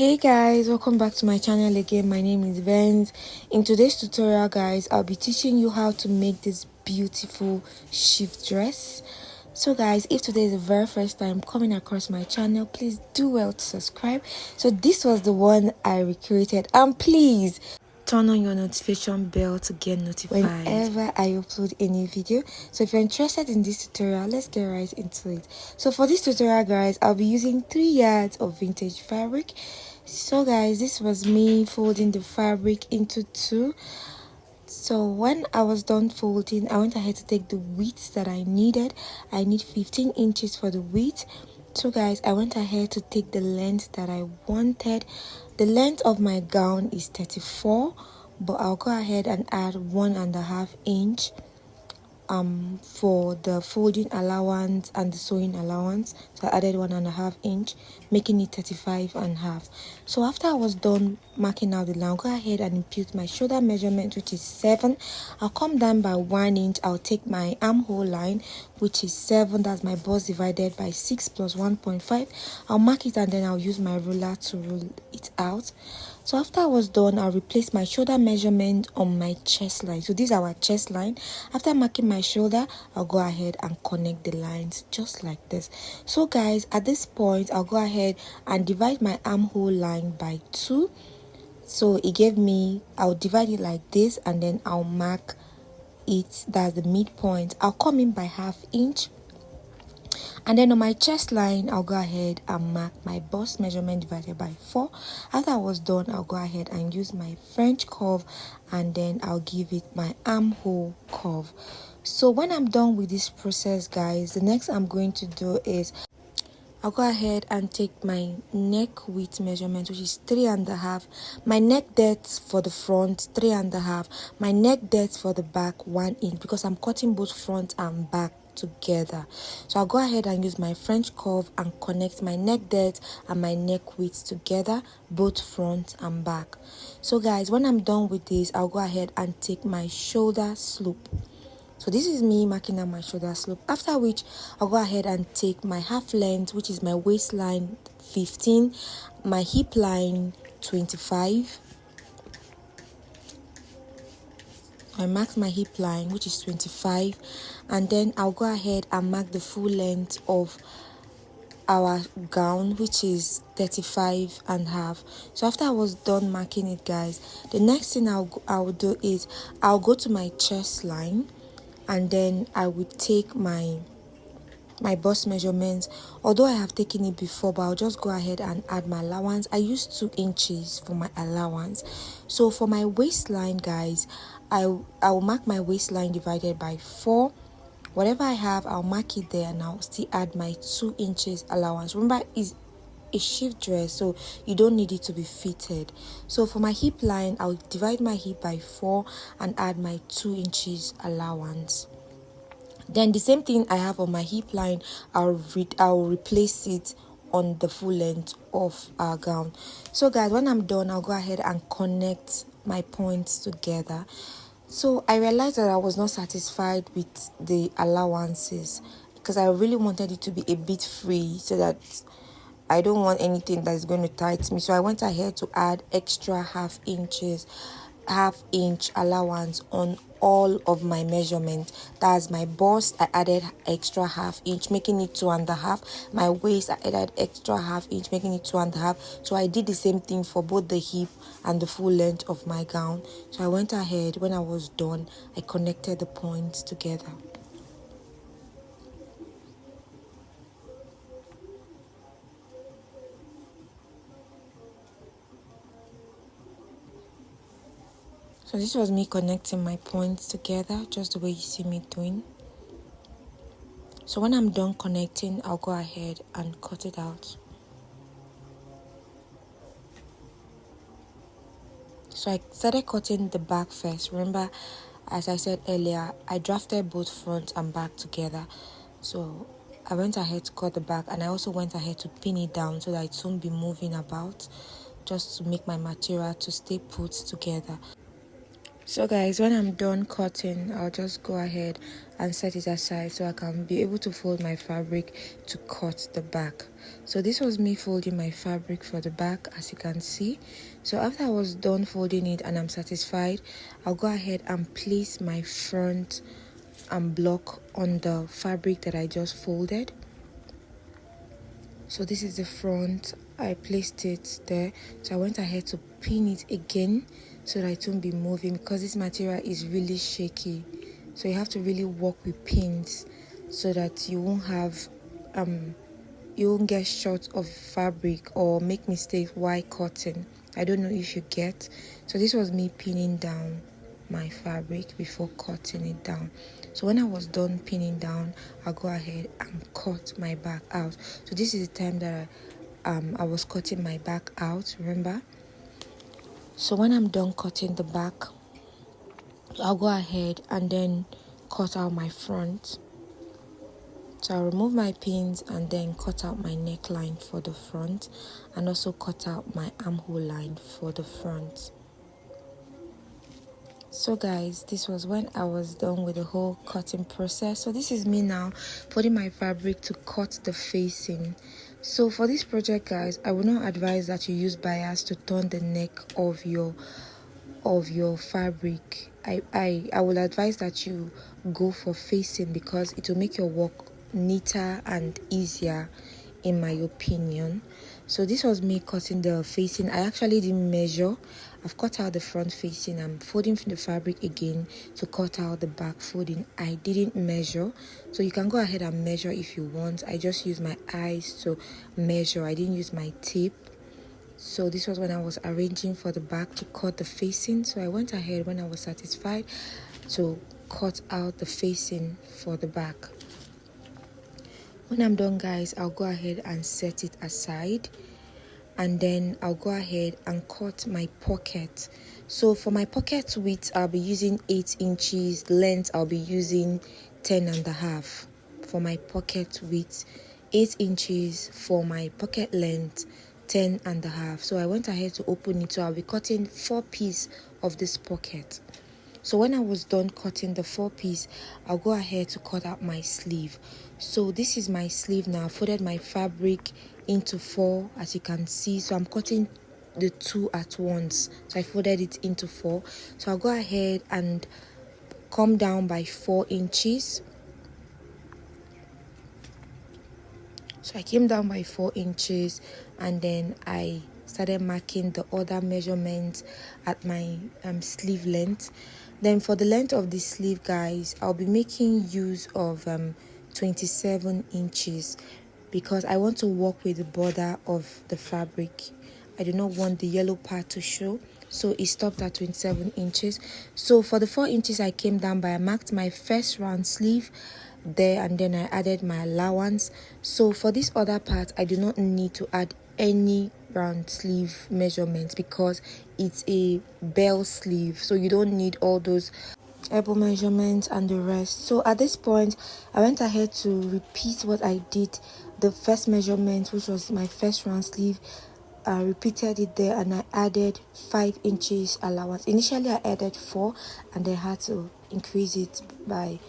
Hey guys, welcome back to my channel again. My name is Vance. In today's tutorial guys, I'll be teaching you how to make this beautiful shift dress. So guys, if today is the very first time coming across my channel, please do well to subscribe. So this was the one I recreated, and please turn on your notification bell to get notified whenever I upload a new video. So if you're interested in this tutorial, let's get right into it. So for this tutorial guys, I'll be using 3 yards of vintage fabric. So guys, this was me folding the fabric into 2. So when I was done folding, I went ahead to take the width that I needed. I need 15 inches for the width. So guys, I went ahead to take the length that I wanted. The length of my gown is 34, but I'll go ahead and add 1.5 inch for the folding allowance and the sewing allowance. So I added 1.5 inch, making it 35.5. So after I was done marking out the line, I'll go ahead and impute my shoulder measurement, which is 7. I'll come down by 1 inch. I'll take my armhole line, which is 7. That's my bust divided by 6 plus 1.5. I'll mark it and then I'll use my ruler to rule it out. So after I was done, I'll replace my shoulder measurement on my chest line. So this is our chest line. After marking my shoulder, I'll go ahead and connect the lines just like this. So guys, at this point, I'll go ahead and divide my armhole line by 2. So it gave me, I'll divide it like this and then I'll mark it, that's the midpoint. I'll come in by 1/2 inch. And then on my chest line, I'll go ahead and mark my bust measurement divided by 4. After I was done, I'll go ahead and use my French curve and then I'll give it my armhole curve. So when I'm done with this process guys, the next I'm going to do is I'll go ahead and take my neck width measurement, which is 3.5. My neck depth for the front, 3.5. My neck depth for the back, 1 inch, because I'm cutting both front and back together. So I'll go ahead and use my French curve and connect my neck depth and my neck width together, both front and back. So guys, when I'm done with this, I'll go ahead and take my shoulder slope. So this is me marking out my shoulder slope, after which I'll go ahead and take my half length, which is my waistline 15, my hip line 25. I marked my hip line, which is 25, and then I'll go ahead and mark the full length of our gown, which is 35.5. So after I was done marking it guys, the next thing I'll do is I'll go to my chest line and then I will take my bust measurements. Although I have taken it before, but I'll just go ahead and add my allowance. I used 2 inches for my allowance. So for my waistline guys, I will mark my waistline divided by 4. Whatever I have, I'll mark it there and I'll still add my 2 inches allowance. Remember, it's a shift dress, so you don't need it to be fitted. So for my hip line, I'll divide my hip by 4 and add my 2 inches allowance. Then the same thing I have on my hip line, I'll replace it on the full length of our gown. So guys, when I'm done, I'll go ahead and connect my points together. So I realized that I was not satisfied with the allowances because I really wanted it to be a bit free, so that I don't want anything that's going to tight me. So I went ahead to add extra 1/2 inch allowance on all of my measurement. That's my bust, I added extra 1/2 inch, making it 2.5. My waist, I added extra 1/2 inch, making it 2.5. So I did the same thing for both the hip and the full length of my gown. So I went ahead, when I was done, I connected the points together. So this was me connecting my points together, just the way you see me doing. So when I'm done connecting, I'll go ahead and cut it out. So I started cutting the back first. Remember, as I said earlier, I drafted both front and back together. So I went ahead to cut the back, and I also went ahead to pin it down so that it won't be moving about, just to make my material to stay put together. So guys, when I'm done cutting, I'll just go ahead and set it aside so I can be able to fold my fabric to cut the back. So this was me folding my fabric for the back, as you can see. So after I was done folding it and I'm satisfied, I'll go ahead and place my front block on the fabric that I just folded. So this is the front. I placed it there, so I went ahead to pin it again so that it won't be moving, because this material is really shaky, so you have to really work with pins so that you won't have you won't get short of fabric or make mistakes while cutting. I don't know if you get. So this was me pinning down my fabric before cutting it down. So when I was done pinning down, I'll go ahead and cut my back out. So this is the time that I was cutting my back out, remember? So when I'm done cutting the back, I'll go ahead and then cut out my front. So I'll remove my pins and then cut out my neckline for the front, and also cut out my armhole line for the front. So guys, this was when I was done with the whole cutting process. So this is me now putting my fabric to cut the facing. So for this project guys, I would not advise that you use bias to turn the neck of your fabric. I will advise that you go for facing, because it will make your work neater and easier, in my opinion. So this was me cutting the facing. I actually didn't measure. I've cut out the front facing. I'm folding the fabric again to cut out the back folding. I didn't measure, so you can go ahead and measure if you want. I just used my eyes to measure. I didn't use my tape. So this was when I was arranging for the back to cut the facing. So I went ahead, when I was satisfied, to cut out the facing for the back. When I'm done guys, I'll go ahead and set it aside, and then I'll go ahead and cut my pocket. So for my pocket width, I'll be using 8 inches. Length, I'll be using 10.5 for my pocket width, 8 inches for my pocket length, 10.5. So I went ahead to open it. So I'll be cutting 4 pieces of this pocket. So when I was done cutting the 4 piece, I'll go ahead to cut out my sleeve. So this is my sleeve now. I folded my fabric into 4, as you can see. So I'm cutting the 2 at once. So I folded it into 4. So I'll go ahead and come down by 4 inches. So I came down by 4 inches, and then I started marking the other measurements at my sleeve length. Then for the length of the sleeve guys, I'll be making use of 27 inches, because I want to work with the border of the fabric. I do not want the yellow part to show, so it stopped at 27 inches. So for the 4 inches I came down by, I marked my first round sleeve there, and then I added my allowance. So for this other part, I do not need to add any round sleeve measurements, because it's a bell sleeve, so you don't need all those elbow measurements and the rest. So at this point, I went ahead to repeat what I did, the first measurement, which was my first round sleeve. I repeated it there, and I added 5 inches allowance. Initially I added 4, and I had to increase it by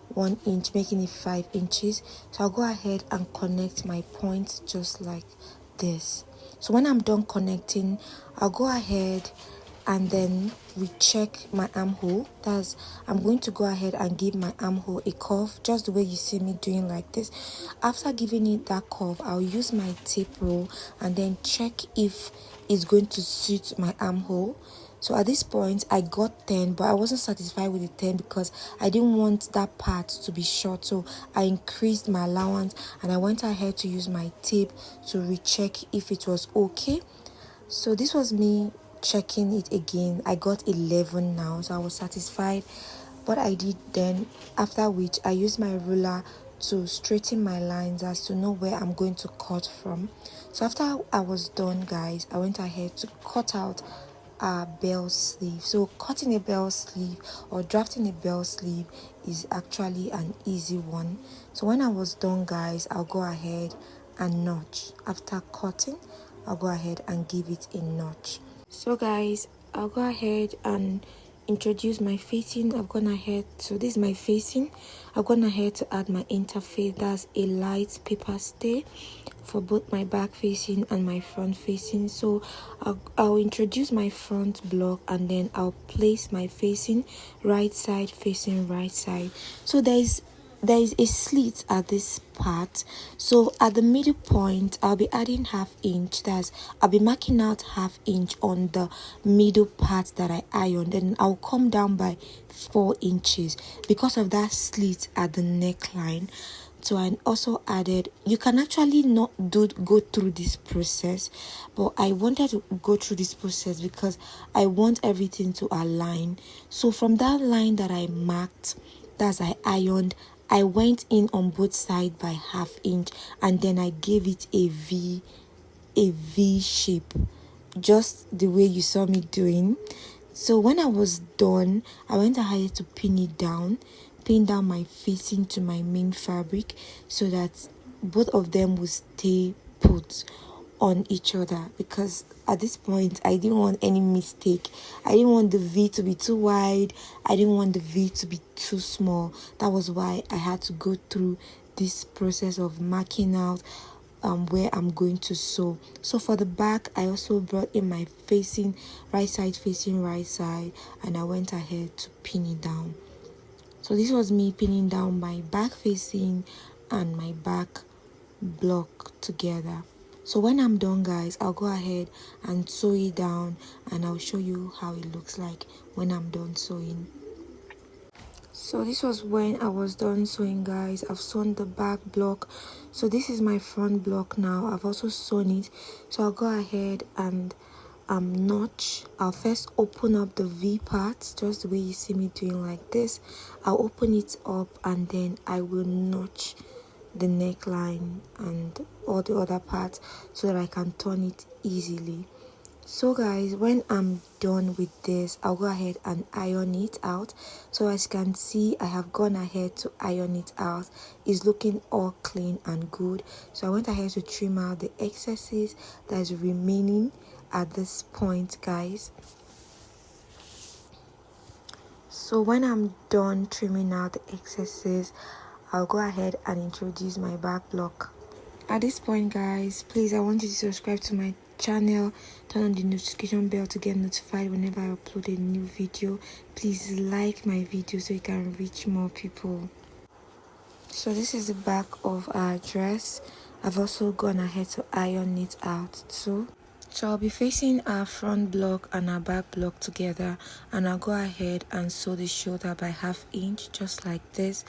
1 inch, making it 5 inches. So I'll go ahead and connect my points just like this. So when I'm done connecting, I'll go ahead and then recheck my armhole. That's, I'm going to go ahead and give my armhole a curve, just the way you see me doing like this. After giving it that curve, I'll use my tape roll and then check if it's going to suit my armhole. So at this point I got 10, but I wasn't satisfied with the 10 because I didn't want that part to be short. So I increased my allowance, and I went ahead to use my tape to recheck if it was okay. So this was me checking it again. I got 11 now, so I was satisfied what I did then, after which I used my ruler to straighten my lines as to know where I'm going to cut from. So after I was done guys, I went ahead to cut out a bell sleeve. So cutting a bell sleeve or drafting a bell sleeve is actually an easy one. So when I was done guys, I'll go ahead and notch. After cutting, I'll go ahead and give it a notch. So guys, I'll go ahead and introduce my facing, I've gone ahead to, this is my facing, I've gone ahead to add my interface. That's a light paper stay for both my back facing and my front facing. So I'll introduce my front block, and then I'll place my facing right side facing right side. So there is a slit at this part, so at the middle point I'll be adding ½ inch. That's, I'll be marking out ½ inch on the middle part that I ironed, and I'll come down by 4 inches because of that slit at the neckline. So I also added, you can actually not go through this process, but I wanted to go through this process because I want everything to align. So from that line that I marked, that's I ironed, I went in on both sides by ½ inch, and then I gave it a V shape, just the way you saw me doing. So when I was done, I went ahead to pin down my facing to my main fabric so that both of them will stay put on each other, because at this point I didn't want any mistake. I didn't want the V to be too wide, I didn't want the V to be too small. That was why I had to go through this process of marking out where I'm going to sew. So for the back, I also brought in my facing right side, and I went ahead to pin it down. So this was me pinning down my back facing and my back block together. So when I'm done, guys, I'll go ahead and sew it down, and I'll show you how it looks like when I'm done sewing. So this was when I was done sewing, guys. I've sewn the back block, so this is my front block now. I've also sewn it, so I'll go ahead and notch. I'll first open up the V part, just the way you see me doing, like this. I'll open it up, and then I will notch the neckline and all the other parts so that I can turn it easily. So guys, when I'm done with this, I'll go ahead and iron it out. So as you can see, I have gone ahead to iron it out. It's looking all clean and good. So I went ahead to trim out the excesses that is remaining at this point, guys. So when I'm done trimming out the excesses, I'll go ahead and introduce my back block. At this point, guys, please, I want you to subscribe to my channel, turn on the notification bell to get notified whenever I upload a new video. Please like my video so it can reach more people. So this is the back of our dress. I've also gone ahead to iron it out too. So I'll be facing our front block and our back block together, and I'll go ahead and sew the shoulder by ½ inch, just like this,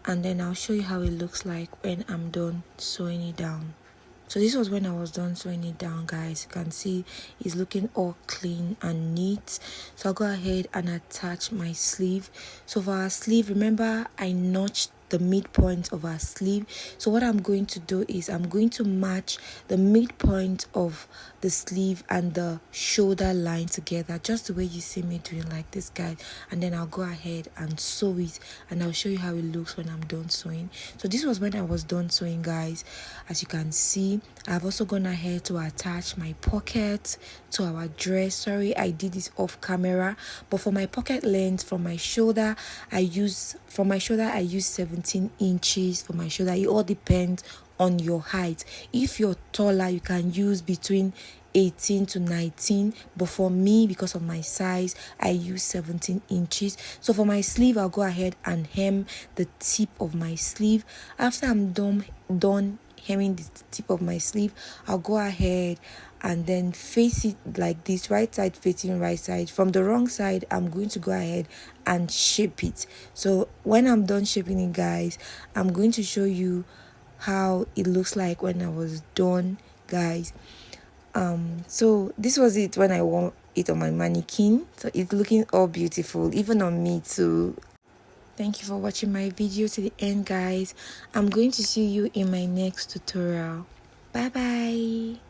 and then I'll show you how it looks like when I'm done sewing it down. So this was when I was done sewing it down, guys. You can see it's looking all clean and neat. So I'll go ahead and attach my sleeve. So for our sleeve, remember I notched the midpoint of our sleeve. So what I'm going to do is I'm going to match the midpoint of the sleeve and the shoulder line together, just the way you see me doing, like this, guys. And then I'll go ahead and sew it, and I'll show you how it looks when I'm done sewing. So this was when I was done sewing, guys. As you can see, I've also gone ahead to attach my pocket to our dress. Sorry, I did this off camera, but for my pocket length from my shoulder, I use 17 inches for my shoulder. It all depends on your height. If you're taller, you can use between 18 to 19, but for me, because of my size, I use 17 inches. So for my sleeve, I'll go ahead and hem the tip of my sleeve. After I'm done hemming the tip of my sleeve, I'll go ahead and then face it like this, right side facing right side. From the wrong side, I'm going to go ahead and shape it. So when I'm done shaping it, guys, I'm going to show you how it looks like when I was done, guys. So this was it when I wore it on my mannequin. So it's looking all beautiful, even on me too. Thank you for watching my video to the end, guys. I'm going to see you in my next tutorial. Bye bye.